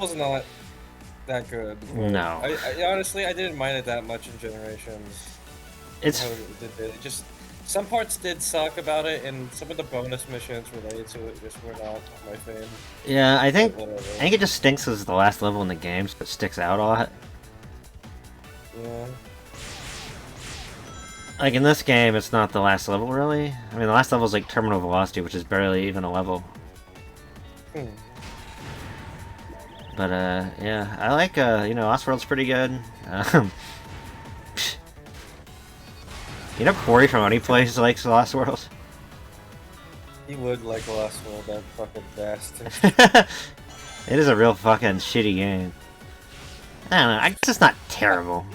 level's not that good. No. I honestly, I didn't mind it that much in Generations. It's... How it just some parts did suck about it, and some of the bonus missions related to it just were not my fave. Yeah, I think But whatever. it just stinks as the last level in the game, so it sticks out a lot. Yeah. Like, in this game, it's not the last level, really. I mean, the last level is like Terminal Velocity, which is barely even a level. Hmm. But, yeah. I like, you know, Offworld's pretty good. You know Corey from Money Place likes Lost World? He would like Lost World, that fucking bastard. It is a real fucking shitty game. I don't know, I guess it's not terrible.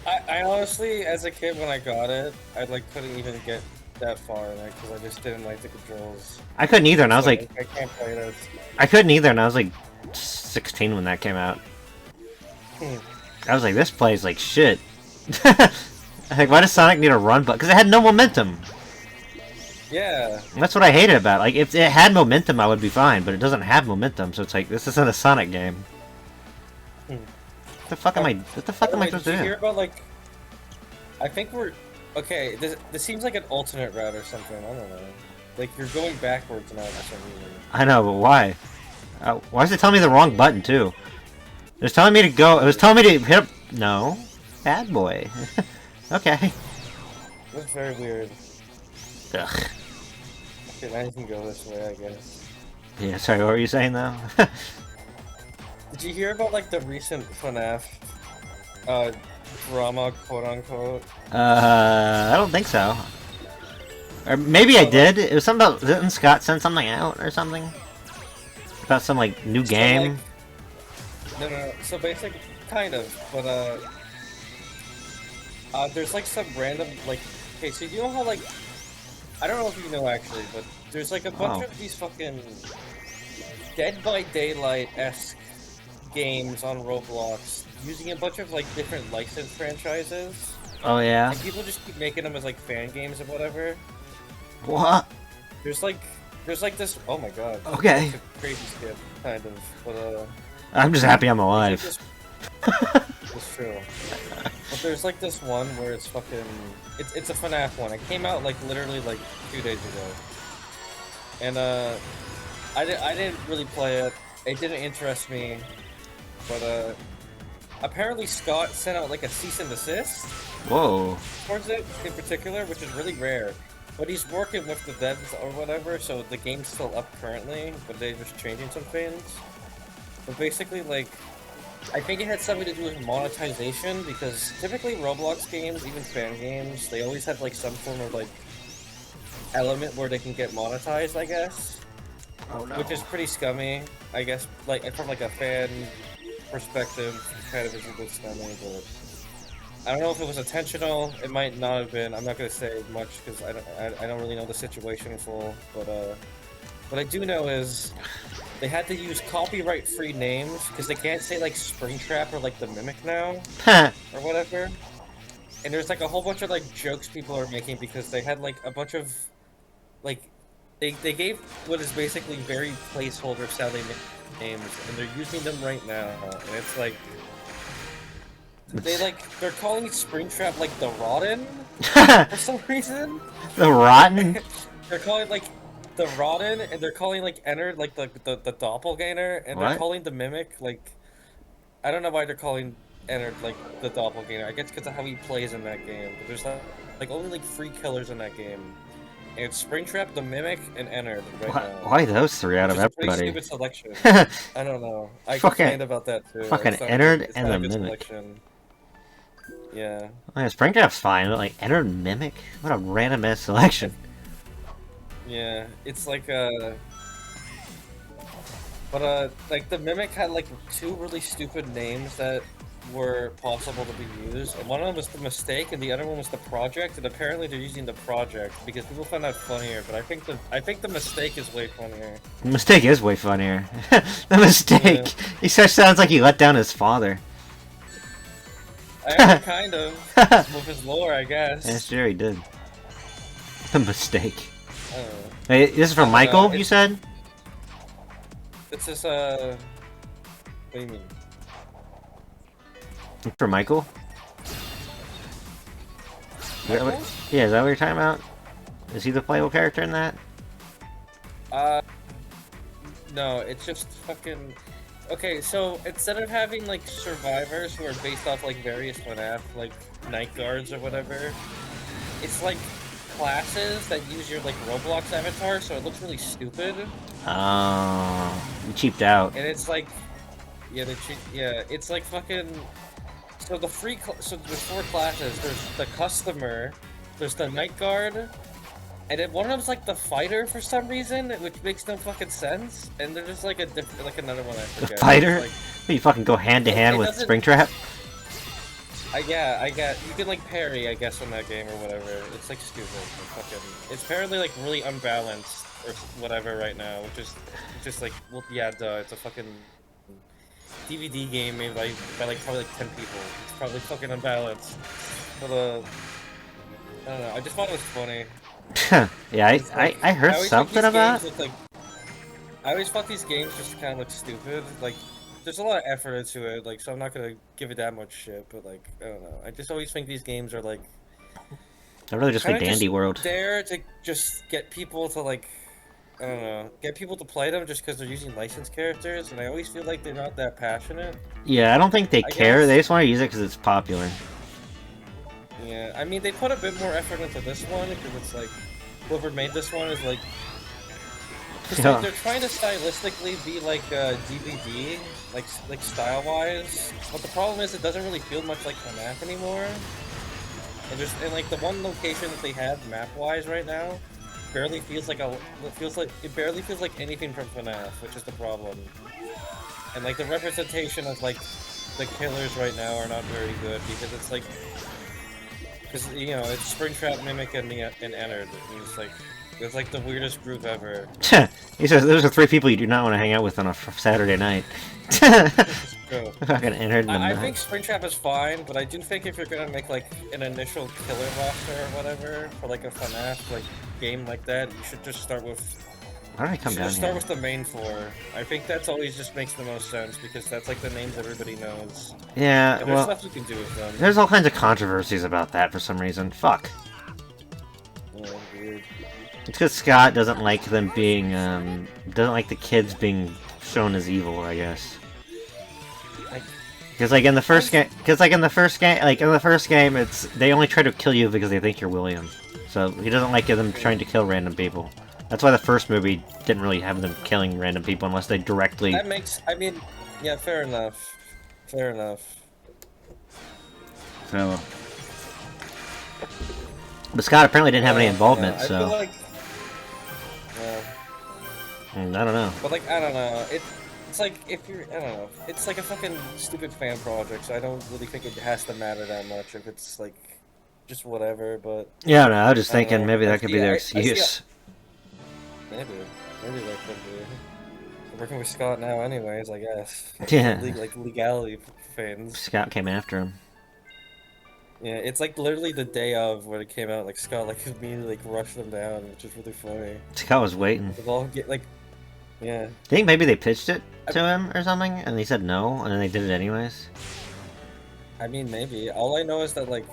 I honestly, as a kid when I got it, I like couldn't even get that far in it because I just didn't like the controls. I couldn't either, and I was So, like... I can't play this. I couldn't either, and I was like 16 when that came out. I was like, this plays like shit. Like, why does Sonic need a run button? Because it had no momentum. Yeah. That's what I hated about it. Like, if it had momentum, I would be fine, but it doesn't have momentum, so it's like, this isn't a Sonic game. What the fuck am I supposed to Did you hear do? about, like... I think we're... Okay, this seems like an alternate route or something, I don't know. Like, you're going backwards now for some reason. I know, but why? Why is it telling me the wrong button, too? It was telling me to go... It was telling me to hit... No. Bad boy. Okay. That's very weird. Ugh. Okay, now you can go this way, I guess. Yeah, sorry, what were you saying, though? Did you hear about, like, the recent FNAF, drama, quote-unquote? I don't think so. Or maybe I did. It was something about... Didn't Scott send something out or something? About some, like, new game? Like, no. So basically, kind of, but, there's, like, some random, like... Okay, so you know how, like... I don't know if you know, actually, but there's, like, a bunch of these fucking... Dead by Daylight-esque games on Roblox using a bunch of, like, different license franchises. Oh, yeah? And people just keep making them as, like, fan games or whatever. What? There's like this... Oh my god. Okay. It's a crazy skip, kind of, but, I'm just happy I'm alive. It's true. But there's like this one where it's fucking... It's a FNAF one. It came out like literally like 2 days ago. And I didn't really play it. It didn't interest me. But apparently Scott sent out like a cease and desist. Whoa. Towards it in particular, which is really rare. But he's working with the devs or whatever, so the game's still up currently, but they're just changing some things. But basically, like, I think it had something to do with monetization, because typically Roblox games, even fan games, they always have, like, some form of, like, element where they can get monetized, I guess. Oh, no. Which is pretty scummy, I guess, like, from, like, a fan perspective, it kind of is a bit scummy, but... I don't know if it was intentional, it might not have been, I'm not going to say much, because I don't really know the situation full, but, what I do know is... They had to use copyright-free names, because they can't say, like, Springtrap or, like, the Mimic now, or whatever. And there's, like, a whole bunch of, like, jokes people are making, because they had, like, a bunch of, like, they gave what is basically very placeholder-sounding names, and they're using them right now, and it's, like, they're calling Springtrap, like, the Rotten, for some reason. The Rotten? They're calling, like, the Rotten, and they're calling, like, Ennard, like, the Doppelganger, and What? they're calling the Mimic, like... I don't know why they're calling Ennard, like, the Doppelganger. I guess because of how he plays in that game. But there's, like only, like, 3 killers in that game. And it's Springtrap, the Mimic, and Ennard right now. Why those 3 out of everybody? Pretty stupid selection. I don't know. I Fucking- complained about that, too. Fucking It's not Ennard good- it's and not the a good Mimic. selection. Yeah. Oh, yeah, Springtrap's fine, but, like, Ennard and Mimic? What a random-ass selection. Yeah, it's like, But, like, the Mimic had, like, 2 really stupid names that were possible to be used. And one of them was the Mistake, and the other one was the Project, and apparently they're using the Project, because people find that funnier, but I think the Mistake is way funnier. The Mistake is way funnier. The Mistake! Yeah. He sounds like he let down his father. I mean, kind of. With his lore, I guess. Yeah, sure he did. The Mistake. I don't know. Hey, this is from Michael, you said? It's this, What do you mean? For Michael? Michael? Yeah, is that what you're talking about? Is he the playable character in that? No, it's just fucking... Okay, so instead of having, like, survivors who are based off, like, various FNAF, like, night guards or whatever, it's, like, classes that use your, like, Roblox avatar, so it looks really stupid. Oh, you cheaped out. And it's, like... Yeah, it's, like, fucking... So the so there's 4 classes. There's the customer, there's the night guard, and then one of them's like the fighter for some reason, which makes no fucking sense. And there's just like a different, like another one I forget. The fighter? Like, You fucking go hand to hand with Springtrap? yeah, I get. You can like parry, I guess, in that game or whatever. It's like stupid. It's apparently like really unbalanced or whatever right now, which is just like, well, yeah, duh. It's a fucking DVD game made by like probably like 10 people. It's probably fucking unbalanced. But I don't know. I just thought it was funny. Yeah, I heard something about it. I always thought these games just kind of look stupid. Like, there's a lot of effort into it. Like, so I'm not gonna give it that much shit. But like, I don't know. I just always think these games are like. They're really just like Dandy World. There to just get people to like. I don't know, get people to play them just because they're using licensed characters, and I always feel like they're not that passionate. Yeah, I don't think they care. Guess. They just want to use it because it's popular. Yeah, I mean, they put a bit more effort into this one because it's like, whoever made this one is like, like they're trying to stylistically be like DVD, like style-wise, but the problem is it doesn't really feel much like FNAF anymore. And like the one location that they have map-wise right now. Barely feels like it barely feels like anything from FNAF, which is the problem. And like the representation of like the killers right now are not very good because it's like, because you know it's Springtrap, Mimic, and Ennard. And it's like the weirdest group ever. He says those are 3 people you do not want to hang out with on a Saturday night. Fucking Ennard. I think Springtrap is fine, but I do think if you're gonna make like an initial killer roster or whatever for like a FNAF like game like that, you should just start with. Why did I come down here? Start with the main 4. I think that's always just makes the most sense because that's like the names everybody knows. Yeah, and there's stuff you can do with them. There's all kinds of controversies about that for some reason. Fuck. Yeah, weird. It's because Scott doesn't like them being, doesn't like the kids being shown as evil, I guess. Because like in the first game, it's they only try to kill you because they think you're William. So he doesn't like them trying to kill random people. That's why the first movie didn't really have them killing random people unless they directly. That makes. I mean, yeah, fair enough. Fair enough. So. But Scott apparently didn't have any involvement, yeah, I so. feel like, yeah. I don't know. But like, I don't know. It's like if you're, I don't know. It's like a fucking stupid fan project, so I don't really think it has to matter that much if it's like, just whatever. But yeah, no, I was just thinking maybe that could be their excuse. Maybe that could be. I'm working with Scott now, anyways. I guess. Yeah. Like legality fans. Scott came after him. Yeah, it's like literally the day of when it came out. Like Scott like immediately like rushed them down, which is really funny. Scott was waiting. They all get like, yeah. I think maybe they pitched it to him or something, and he said no, and then they did it anyways. I mean, maybe. All I know is that like,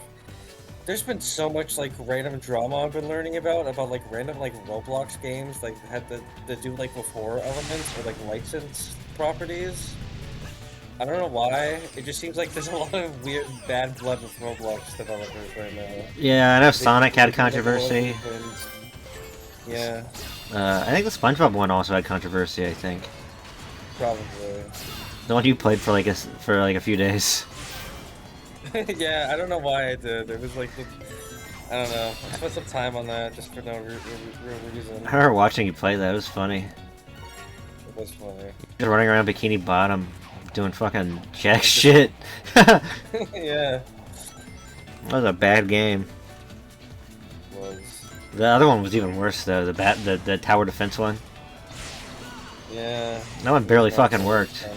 there's been so much like random drama I've been learning about like random like Roblox games like had to do like with horror elements or like licensed properties. I don't know why. It just seems like there's a lot of weird bad blood with Roblox developers right now. Yeah, I know Sonic had controversy. Yeah. I think the SpongeBob one also had controversy. I think. Probably. The one you played for like a few days. Yeah, I don't know why I did. It was like, I don't know. I spent some time on that just for no real reason. I remember watching you play that. It was funny. It was funny. Just running around Bikini Bottom, doing fucking jack shit. Yeah. That was a bad game. It was. The other one was even worse though. The tower defense one. Yeah. That one barely fucking worked.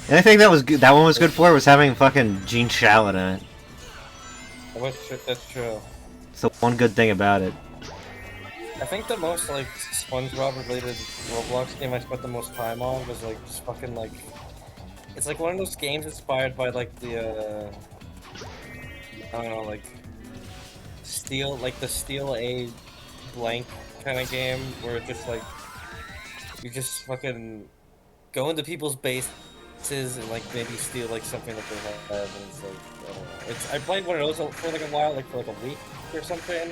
The only thing that was good, that one was good for was having fucking Gene Shalit in it. That's true. It's the one good thing about it. I think the most like SpongeBob related Roblox game I spent the most time on was like just fucking like it's like one of those games inspired by like the I don't know, like the Steel A blank kind of game where it's just like you just fucking go into people's bases and like maybe steal like something that they have, and it's like I don't know. I played one of those for like a while, like for like a week or something.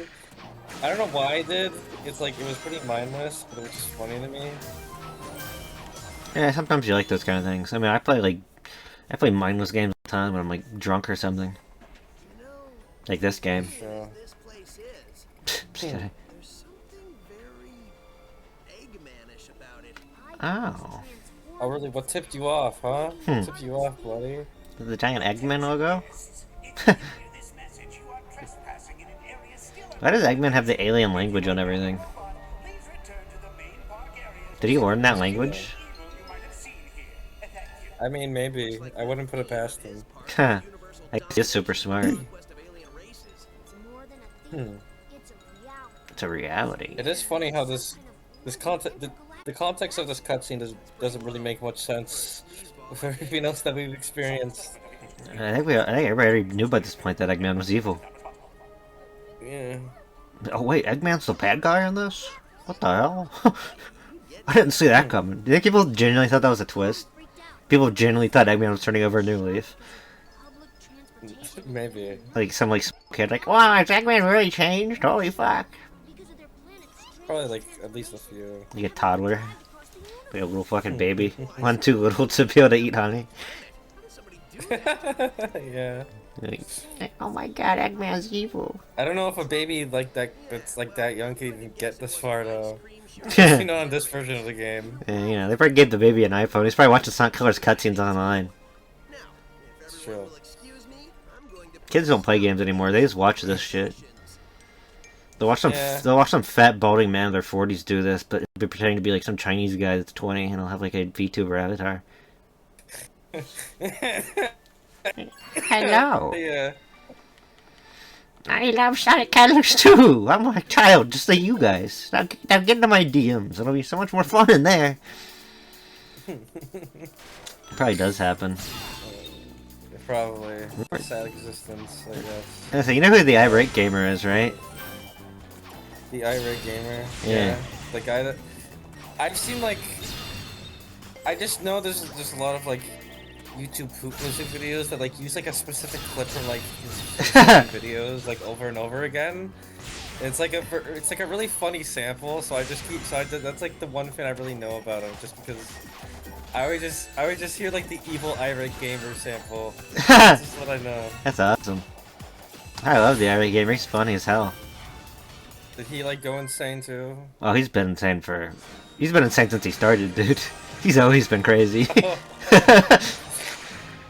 I don't know why I did. It's like it was pretty mindless, but it was just funny to me. Yeah, sometimes you like those kind of things. I mean, I play mindless games all the time when I'm like drunk or something. Like this game. Sure. Oh. Oh really? What tipped you off, huh? What tipped you off, buddy? The giant Eggman logo? Why does Eggman have the alien language on everything? Did he learn that language? I mean, maybe. I wouldn't put it past him. Huh. He's super smart. It's a reality. It is funny how this content, the context of this cutscene doesn't really make much sense for everything else that we've experienced. I think everybody already knew by this point that Eggman was evil. Yeah. Oh wait, Eggman's the bad guy in this? What the hell? I didn't see that coming. Do you think people genuinely thought that was a twist? People genuinely thought Eggman was turning over a new leaf. Maybe. Like some kid like, wow, has Eggman really changed? Holy fuck. Probably like at least a few. Like a toddler. Like a little fucking baby. One too little to be able to eat honey. Yeah. Like, oh my god, Eggman's evil. I don't know if a baby that's like that young can even get this far though. You know, on this version of the game. Yeah, you know, they probably gave the baby an iPhone. He's probably watching Sonic Colors cutscenes online. It's true. Kids don't play games anymore. They just watch this shit. They'll watch some fat balding man in their 40s do this, but be pretending to be like some Chinese guy that's 20 and he'll have like a VTuber avatar. Hello. Yeah. I love Sonic Colors too. I'm a child, just like you guys. Now get into my DMs. It'll be so much more fun in there. It probably does happen. Probably. Sad existence, I guess. So you know who the irate gamer is, right? The irate gamer? Yeah. The guy that... I've seen, like... I just know there's just a lot of, like, YouTube poop music videos that, like, use, like, a specific clip from, like, his videos, like, over and over again. It's like a really funny sample, so that's, like, the one thing I really know about him, just because... I always just hear like the evil irate gamer sample. That's just what I know. That's awesome. I love the irate gamer. He's funny as hell. Did he like go insane too? Oh, he's been insane since he started, dude. He's always been crazy.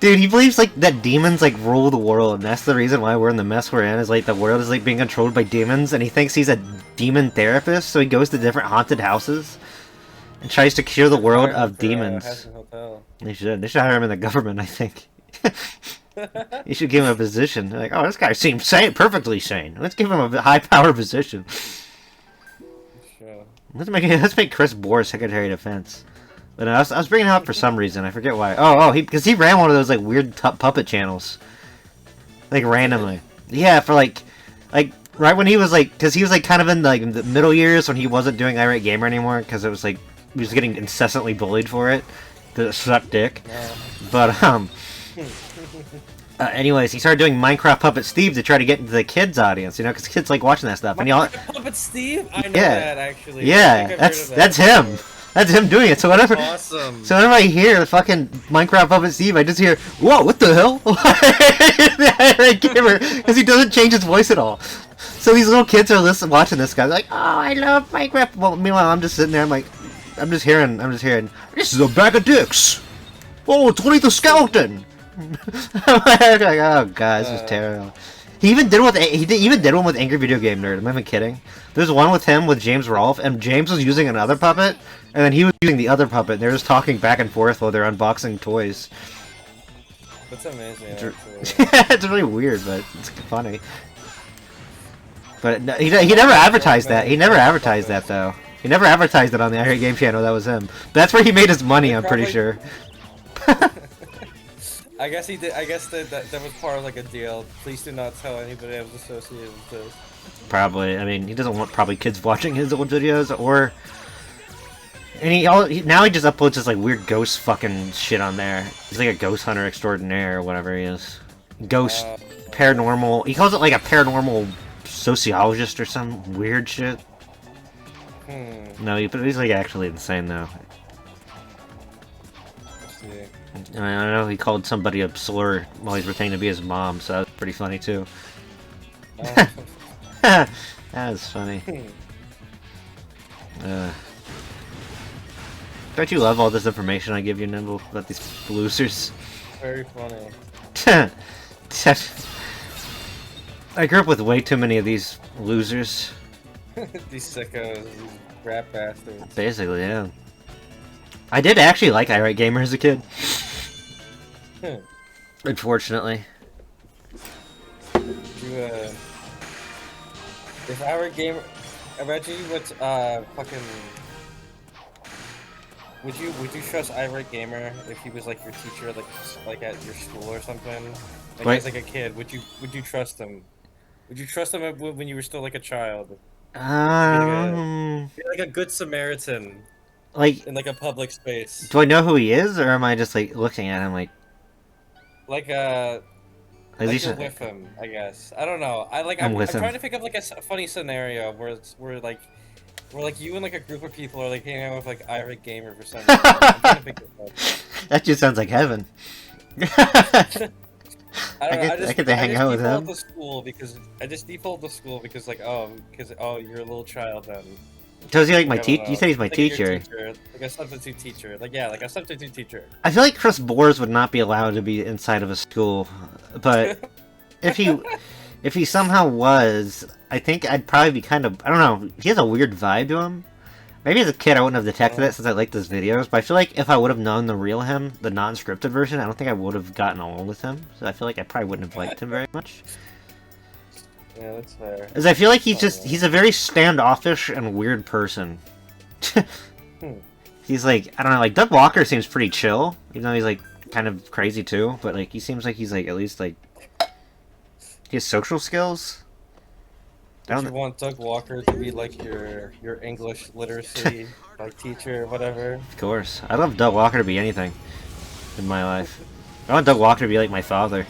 Dude, he believes like that demons like rule the world, and that's the reason why we're in the mess we're in. Is like the world is like being controlled by demons, and he thinks he's a demon therapist, so he goes to different haunted houses. And tries to cure the world of demons. They should hire him in the government, I think. You should give him a position. They're like, oh, this guy seems sane, perfectly sane. Let's give him a high-power position. Sure. Let's make Chris Bohr Secretary of Defense. But I was bringing him up for some reason. I forget why. Oh, because he ran one of those like weird puppet channels, like randomly. Yeah, for like right when he was like, because he was like kind of in like the middle years when he wasn't doing Irate Gamer anymore, because it was like. He was getting incessantly bullied for it, because it sucked dick. Yeah. But, anyways, he started doing Minecraft Puppet Steve to try to get into the kids' audience, you know, because kids like watching that stuff. And Puppet Steve? I know that, actually. Yeah, that's him. That's him doing it. So whenever, awesome. So whenever I hear the fucking Minecraft Puppet Steve, I just hear, whoa, what the hell? Because he doesn't change his voice at all. So these little kids are watching this guy, like, oh, I love Minecraft. Well, meanwhile, I'm just sitting there, I'm just hearing, this is a bag of dicks! Oh, it's Willie the Skeleton! I'm like, oh god, this is terrible. He even did one with Angry Video Game Nerd, I'm not even kidding. There's one with him with James Rolfe, and James was using another puppet, and then he was using the other puppet, and they're just talking back and forth while they're unboxing toys. That's amazing, actually. It's really weird, but it's funny. But he never advertised that. He never advertised that, though. He never advertised it on the I Heart Game channel. That was him. That's where he made his money. I'm pretty sure. I guess he did. I guess that was part of like a deal. Please do not tell anybody I was associated with this. Probably. I mean, he doesn't want probably kids watching his old videos, or and now he just uploads this like weird ghost fucking shit on there. He's like a ghost hunter extraordinaire or whatever he is. Ghost paranormal. He calls it like a paranormal sociologist or some weird shit. No, he's like actually insane though. I don't know, he called somebody a slur while he's pretending to be his mom, so that's pretty funny too. That was funny. Don't you love all this information I give you, Nimble, about these losers? Very funny. I grew up with way too many of these losers. These sickos, these rap bastards. Basically, yeah. I did actually like I Heart Gamer as a kid. Unfortunately. If I were a gamer, imagine you would fucking. Would you trust I Heart Gamer if he was like your teacher, like at your school or something? Like as like a kid, would you trust him? Would you trust him when you were still like a child? Be like a good Samaritan. Like in like a public space. Do I know who he is, or am I just like looking at him like you're with him? I guess I don't know. I'm trying to pick up like a funny scenario where you and like a group of people are like hanging out with like I Heart Gamer for some reason. I'm trying to pick it up. That just sounds like heaven. I just hang out with him. I just default to school because like you're a little child then. So is he like my teacher? You said he's my teacher. Like a substitute teacher. Like a substitute teacher. I feel like Chris Boers would not be allowed to be inside of a school, but if he somehow was, I think I'd probably be kind of, I don't know, he has a weird vibe to him. Maybe as a kid I wouldn't have detected it since I liked his videos, but I feel like if I would have known the real him, the non-scripted version, I don't think I would have gotten along with him. So I feel like I probably wouldn't have liked him very much. Yeah, that's fair. As I feel like he's a very standoffish and weird person. He's like, I don't know, like Doug Walker seems pretty chill, even though he's like kind of crazy too, but like he seems like he's like at least like he has social skills. Don't you want Doug Walker to be like your English literacy like teacher or whatever? Of course. I'd love Doug Walker to be anything in my life. I want Doug Walker to be like my father.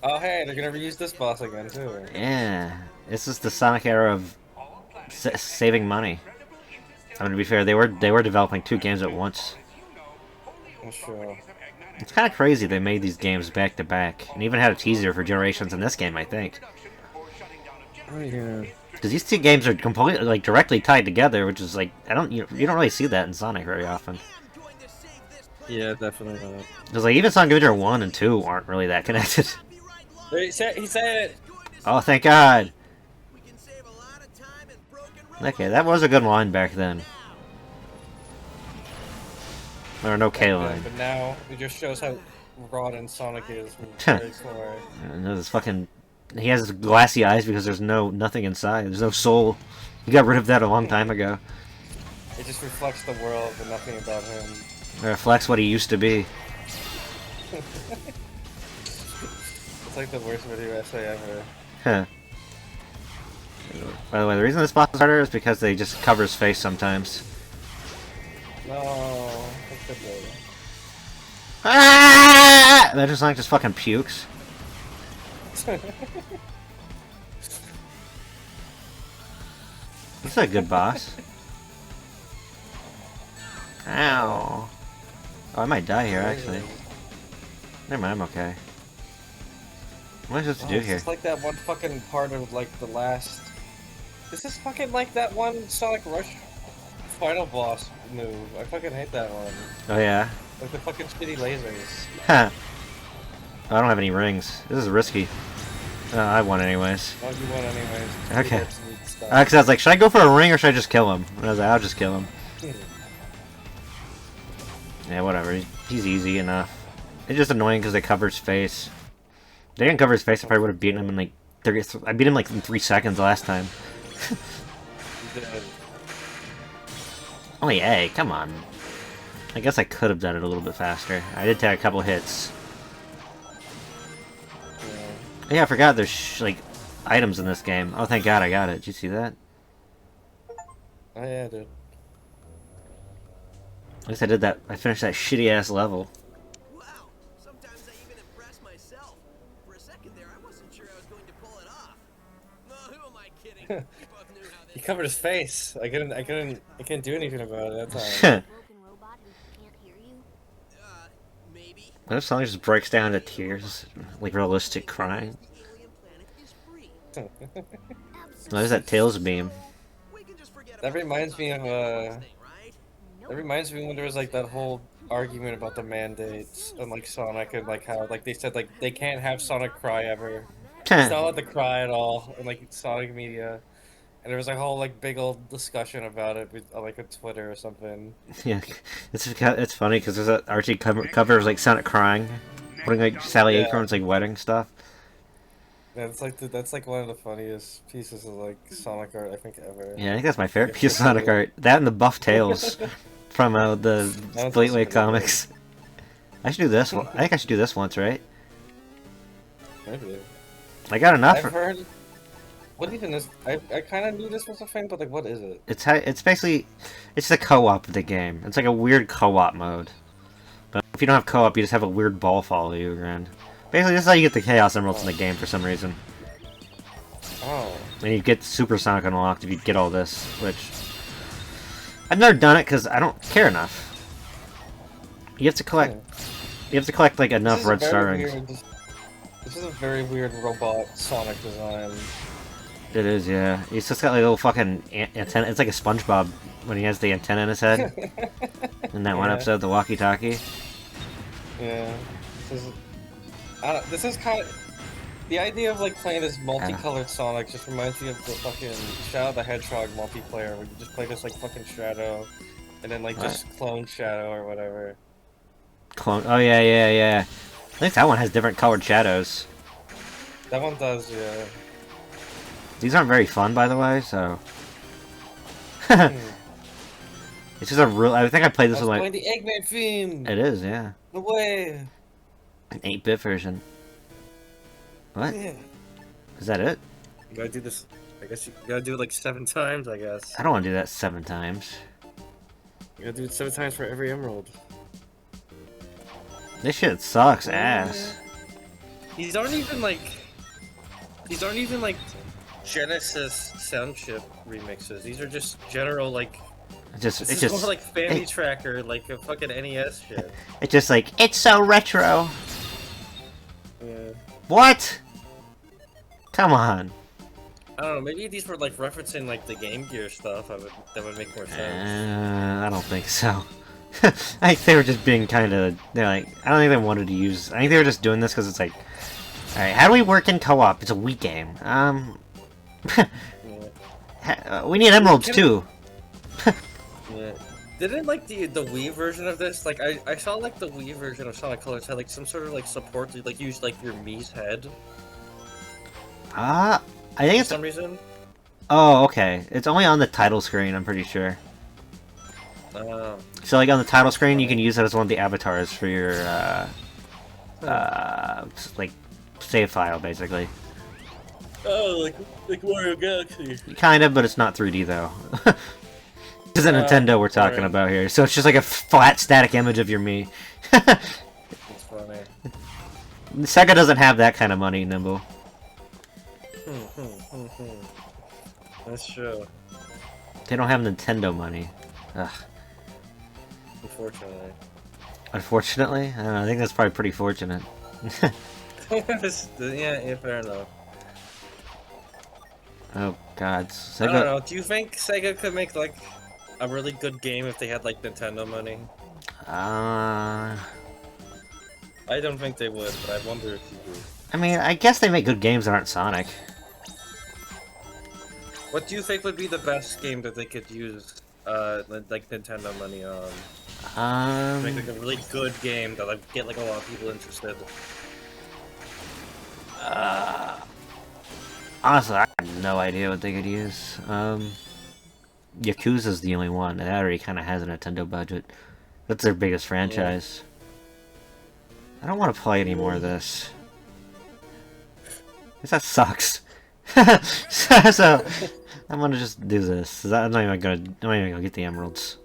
Oh hey, they're gonna reuse this boss again too. Yeah, this is the Sonic era of saving money. I mean, to be fair, they were developing 2 games at once. I'm sure. It's kind of crazy they made these games back to back, and even had a teaser for Generations in this game, I think. Oh yeah. Because these 2 games are completely, like, directly tied together, which is like you don't really see that in Sonic very often. Yeah, definitely not. Because like even Sonic Adventure 1 and 2 aren't really that connected. He said it! Oh, thank God! Okay, that was a good line back then. Or no K line. But now, it just shows how rotten Sonic is from very far. And this fucking... He has glassy eyes because there's nothing inside. There's no soul. You got rid of that a long time ago. It just reflects the world and nothing about him. It reflects what he used to be. It's like the worst video essay ever. Huh. By the way, the reason this boss is harder is because they just cover his face sometimes. No, that's good though. Ah! Imagine Sonic just fucking pukes. This is a good boss. Ow. Oh, I might die here, actually. Never mind, I'm okay. What am I supposed to do here? It's like that one fucking part of, like, the last... This is fucking like that one Sonic Rush final boss move. I fucking hate that one. Oh, yeah? Like the fucking shitty lasers. Huh. I don't have any rings. This is risky. I won anyways. Oh, you won anyways. Okay. Because I was like, should I go for a ring or should I just kill him? And I was like, I'll just kill him. Yeah, whatever. He's easy enough. It's just annoying because they cover his face. If they didn't cover his face, I probably would have beaten him in like 30... I beat him like in 3 seconds last time. did. Only A, come on. I guess I could have done it a little bit faster. I did take a couple hits. Yeah, I forgot there's like items in this game. Oh, thank God I got it. Did you see that? Oh yeah, I did. At least I did that. I finished that shitty ass level. Wow, sometimes I even impress myself. For a second there, I wasn't sure I was going to pull it off. No, who am I kidding? We both knew how He this covered his face. I couldn't do anything about it that time. Broken robot who can't hear you? maybe. What if song just breaks down to tears? Like realistic crying? The alien planet is free. Oh, there's that Tails beam. We can just forget That about reminds the me of thing, right? that reminds me when there was like that whole argument about the mandates and like Sonic and like how like they said like they can't have Sonic cry ever. He's not allowed to cry at all in like Sonic media. And there was a whole like big old discussion about it with like on Twitter or something. Yeah, it's funny because there's that Archie cover of like Sonic crying, putting like Sally Yeah. Acorn's like wedding stuff. That's like that's like one of the funniest pieces of like Sonic art I think ever. Yeah, I think that's my favorite piece of Sonic art. That and the buff tails from the That one's Gateway also pretty comics. I should do this one. I think I should do this once, right? Maybe. I got enough. I've heard. What even is? I kind of knew this was a thing, but like, what is it? It's basically it's the co-op of the game. It's like a weird co-op mode. But if you don't have co-op, you just have a weird ball follow you around. Basically, this is how you get the Chaos Emeralds in the game for some reason. Oh. And you get Super Sonic unlocked if you get all this, which I've never done it because I don't care enough. You have to collect. You have to collect like enough red star rings. This is a very weird robot Sonic design. It is, yeah. He's just got like a little fucking antenna. It's like a SpongeBob when he has the antenna in his head. In that one Yeah. episode, the walkie-talkie. Yeah. This is kind of the idea of like playing this multicolored Sonic just reminds me of the fucking Shadow the Hedgehog multiplayer where you just play this like fucking Shadow, and then like just clone Shadow or whatever. Clone. Oh yeah, yeah, yeah. I think that one has different colored shadows. That one does, yeah. These aren't very fun, by the way. So. It's just a real. I think I played this I with was my. playing the Eggman theme. It is, yeah. No way. An 8-bit version. What? Yeah. Is that it? You gotta do this. I guess you gotta do it like 7 times. I guess. I don't want to do that 7 times. You gotta do it 7 times for every emerald. This shit sucks ass. These aren't even like Genesis sound chip remixes. These are just general like. It's This is just. more like Family Tracker, like a fucking NES shit. It's just like it's so retro. Yeah. What? Come on. I don't know. Maybe these were like referencing like the Game Gear stuff. That would make more sense. I don't think so. I think they were just being kind of. They're like, I don't think they wanted to use. I think they were just doing this because it's like, all right, how do we work in co-op? It's a Wii game. We need emeralds too. Yeah. Didn't like the Wii version of this? Like I saw like the Wii version of Sonic Colors had like some sort of like support to like use like your Mii's head I think for it's. some reason. Oh, okay. It's only on the title screen. I'm pretty sure. So like on the title screen, you can use it as one of the avatars for your like save file, basically. Oh, like Mario Galaxy. Kind of, but it's not 3D though. This is a Nintendo we're talking right. about here, so it's just like a flat static image of your Mii. It's funny. Sega doesn't have that kind of money, Nimble. That's true. They don't have Nintendo money. Ugh. Unfortunately. Unfortunately, I don't know, I think that's probably pretty fortunate. Yeah, fair enough. Oh God, I don't Sega. know. Do you think Sega could make like a really good game if they had like Nintendo money? I don't think they would, but I wonder if you do. I mean, I guess they make good games that aren't Sonic. What do you think would be the best game that they could use, like Nintendo money on? Make like a really good game that like get like a lot of people interested. Honestly, I have no idea what they could use. Yakuza's the only one that already kind of has a Nintendo budget. That's their biggest franchise. I don't want to play any more of this. That sucks. So I'm gonna just do this. I'm not even gonna get the emeralds.